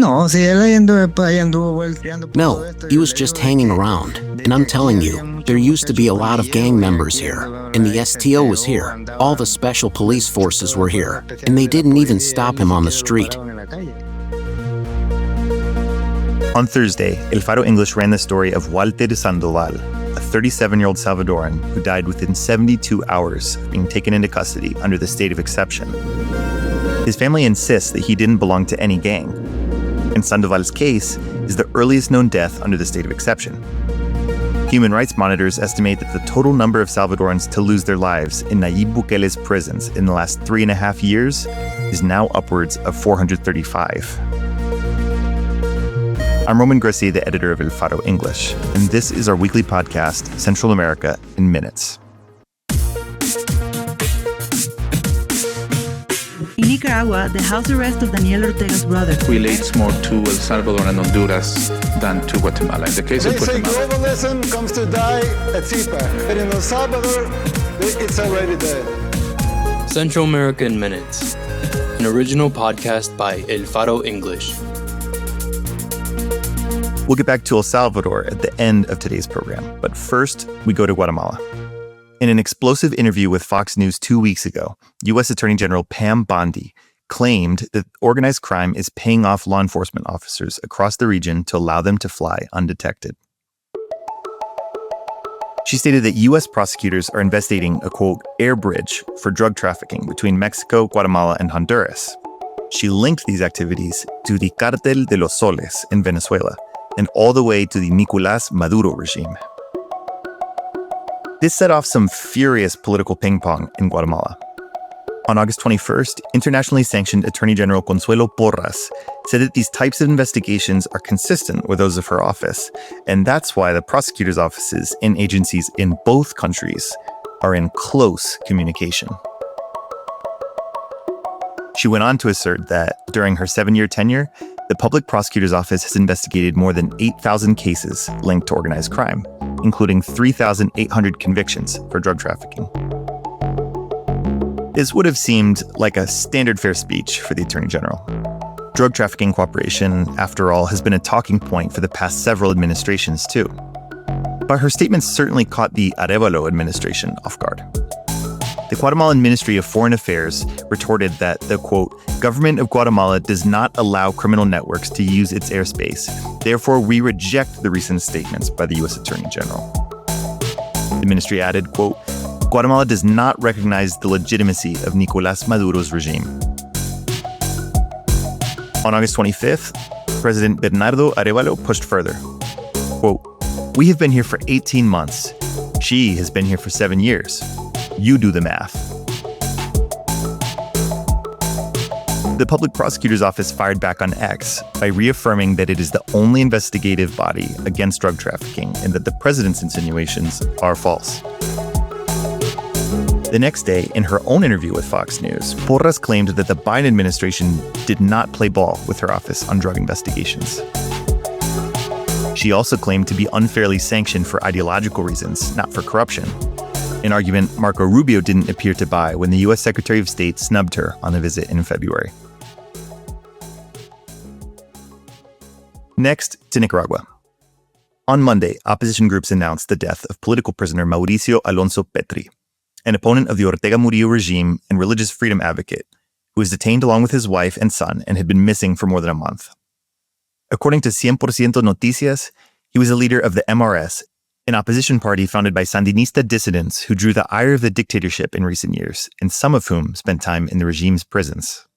No, si él ahí anduvo volteando por todo No, esto, he yo was le just digo de hanging que- around. de And I'm que telling aquí you, había muchos there used to be a muchachos lot of pandilleros gang y members aquí, here. bla, bla, And bla, the y STO was PTO here. All the andaban, special police forces were here. especiales And they de la didn't even policía, stop él ni him on the siquiera lo street. paraban en la calle. On Thursday, El Faro English ran the story of Walter Sandoval, a 37-year-old Salvadoran who died within 72 hours of being taken into custody under the state of exception. His family insists that he didn't belong to any gang, and Sandoval's case is the earliest known death under the state of exception. Human rights monitors estimate that the total number of Salvadorans to lose their lives in Nayib Bukele's prisons in the last 3.5 years is now upwards of 435. I'm Roman Grissy, the editor of El Faro English, and this is our weekly podcast, Central America in Minutes. In Nicaragua, the house arrest of Daniel Ortega's brother relates more to El Salvador and Honduras than to Guatemala. In the case of They say Guatemala, globalism comes to die at CPAC, but in El Salvador, it's already dead. Central America in Minutes, an original podcast by El Faro English. We'll get back to El Salvador at the end of today's program, but first, we go to Guatemala. In an explosive interview with Fox News 2 weeks ago, U.S. Attorney General Pam Bondi claimed that organized crime is paying off law enforcement officers across the region to allow them to fly undetected. She stated that U.S. prosecutors are investigating a, quote, air bridge for drug trafficking between Mexico, Guatemala, and Honduras. She linked these activities to the Cartel de los Soles in Venezuela and all the way to the Nicolás Maduro regime. This set off some furious political ping-pong in Guatemala. On August 21st, internationally sanctioned Attorney General Consuelo Porras said that these types of investigations are consistent with those of her office, and that's why the prosecutors' offices in agencies in both countries are in close communication. She went on to assert that during her 7-year tenure, the Public Prosecutor's Office has investigated more than 8,000 cases linked to organized crime, including 3,800 convictions for drug trafficking. This would have seemed like a standard fare speech for the Attorney General. Drug trafficking cooperation, after all, has been a talking point for the past several administrations, too. But her statements certainly caught the Arevalo administration off guard. The Guatemalan Ministry of Foreign Affairs retorted that the, quote, government of Guatemala does not allow criminal networks to use its airspace. Therefore, we reject the recent statements by the U.S. Attorney General. The ministry added, quote, Guatemala does not recognize the legitimacy of Nicolás Maduro's regime. On August 25th, President Bernardo Arevalo pushed further. Quote, we have been here for 18 months. She has been here for 7 years. You do the math. The Public Prosecutor's Office fired back on X by reaffirming that it is the only investigative body against drug trafficking and that the president's insinuations are false. The next day, in her own interview with Fox News, Porras claimed that the Biden administration did not play ball with her office on drug investigations. She also claimed to be unfairly sanctioned for ideological reasons, not for corruption. An argument Marco Rubio didn't appear to buy when the U.S. Secretary of State snubbed her on a visit in February. Next, to Nicaragua. On Monday, opposition groups announced the death of political prisoner Mauricio Alonso Petri, an opponent of the Ortega Murillo regime and religious freedom advocate, who was detained along with his wife and son and had been missing for more than a month. According to 100% Noticias, he was a leader of the MRS, an opposition party founded by Sandinista dissidents who drew the ire of the dictatorship in recent years, and some of whom spent time in the regime's prisons.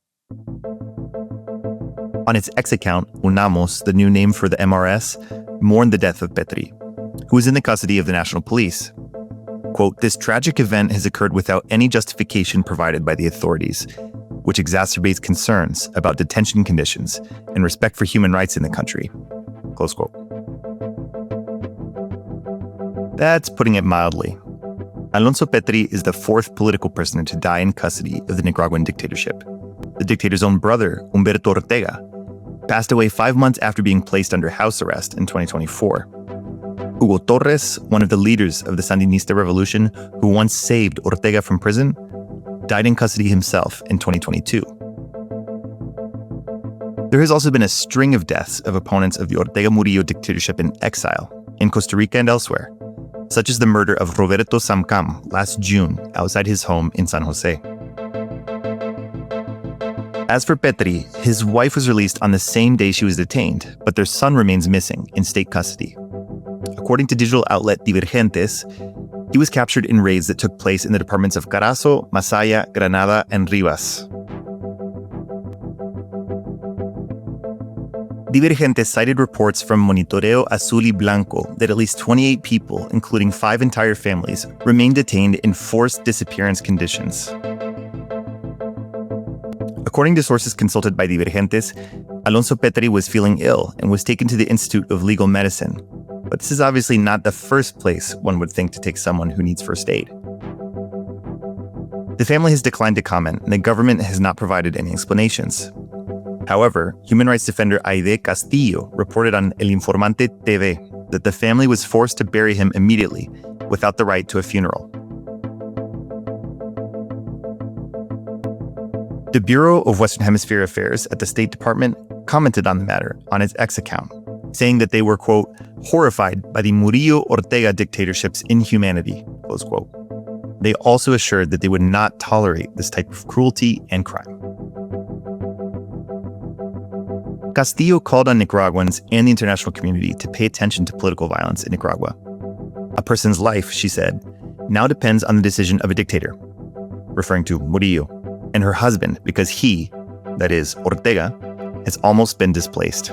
On its X account, UNAMOS, the new name for the MRS, mourned the death of Petri, who was in the custody of the National Police. Quote, this tragic event has occurred without any justification provided by the authorities, which exacerbates concerns about detention conditions and respect for human rights in the country. Close quote. That's putting it mildly. Alonso Petri is the fourth political prisoner to die in custody of the Nicaraguan dictatorship. The dictator's own brother, Humberto Ortega, passed away 5 months after being placed under house arrest in 2024. Hugo Torres, one of the leaders of the Sandinista revolution who once saved Ortega from prison, died in custody himself in 2022. There has also been a string of deaths of opponents of the Ortega Murillo dictatorship in exile, in Costa Rica and elsewhere, such as the murder of Roberto Samcam last June outside his home in San Jose. As for Petri, his wife was released on the same day she was detained, but their son remains missing in state custody. According to digital outlet Divergentes, he was captured in raids that took place in the departments of Carazo, Masaya, Granada, and Rivas. Divergentes cited reports from Monitoreo Azul y Blanco that at least 28 people, including 5 entire families, remained detained in forced disappearance conditions. According to sources consulted by Divergentes, Alonso Petri was feeling ill and was taken to the Institute of Legal Medicine. But this is obviously not the first place one would think to take someone who needs first aid. The family has declined to comment, and the government has not provided any explanations. However, human rights defender Aide Castillo reported on El Informante TV that the family was forced to bury him immediately without the right to a funeral. The Bureau of Western Hemisphere Affairs at the State Department commented on the matter on its X account, saying that they were, quote, horrified by the Murillo-Ortega dictatorship's inhumanity, close quote. They also assured that they would not tolerate this type of cruelty and crime. Castillo called on Nicaraguans and the international community to pay attention to political violence in Nicaragua. A person's life, she said, now depends on the decision of a dictator, referring to Murillo, and her husband because he, that is, Ortega, has almost been displaced.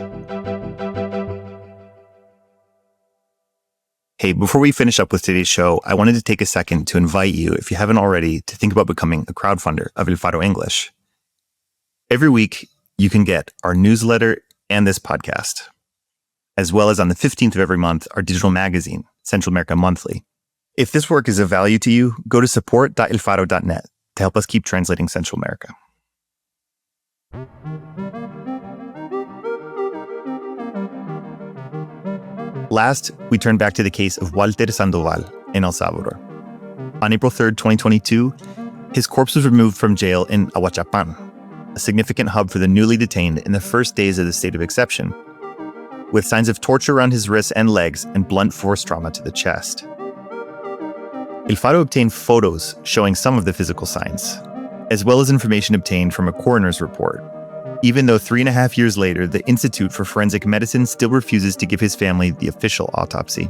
Hey, before we finish up with today's show, I wanted to take a second to invite you, if you haven't already, to think about becoming a crowdfunder of El Faro English. Every week, you can get our newsletter and this podcast, as well as on the 15th of every month, our digital magazine, Central America Monthly. If this work is of value to you, go to support.elfaro.net to help us keep translating Central America. Last, we turn back to the case of Walter Sandoval in El Salvador. On April 3rd, 2022, his corpse was removed from jail in Ahuachapan, a significant hub for the newly detained in the first days of the state of exception, with signs of torture around his wrists and legs and blunt force trauma to the chest. El Faro obtained photos showing some of the physical signs, as well as information obtained from a coroner's report, even though 3.5 years later, the Institute for Forensic Medicine still refuses to give his family the official autopsy.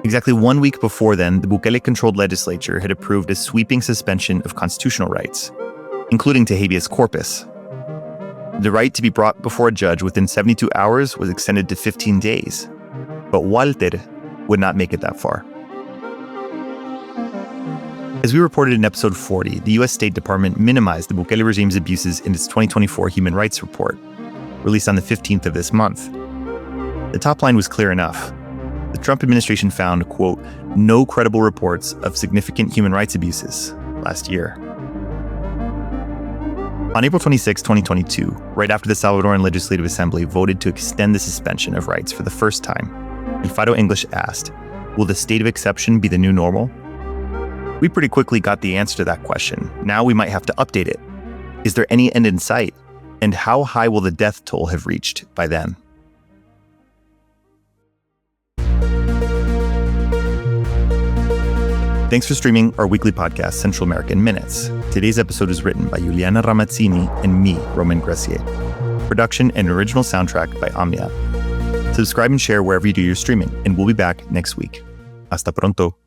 Exactly 1 week before then, the Bukele-controlled legislature had approved a sweeping suspension of constitutional rights, including to habeas corpus. The right to be brought before a judge within 72 hours was extended to 15 days, but Walter would not make it that far. As we reported in episode 40, the U.S. State Department minimized the Bukele regime's abuses in its 2024 Human Rights Report, released on the 15th of this month. The top line was clear enough. The Trump administration found, quote, no credible reports of significant human rights abuses last year. On April 26, 2022, right after the Salvadoran Legislative Assembly voted to extend the suspension of rights for the first time, El Faro English asked, will the state of exception be the new normal? We pretty quickly got the answer to that question. Now we might have to update it. Is there any end in sight? And how high will the death toll have reached by then? Thanks for streaming our weekly podcast, Central America in Minutes. Today's episode is written by Juliana Ramazzini and me, Roman Gressier. Production and original soundtrack by Omnia. Subscribe and share wherever you do your streaming, and we'll be back next week. Hasta pronto.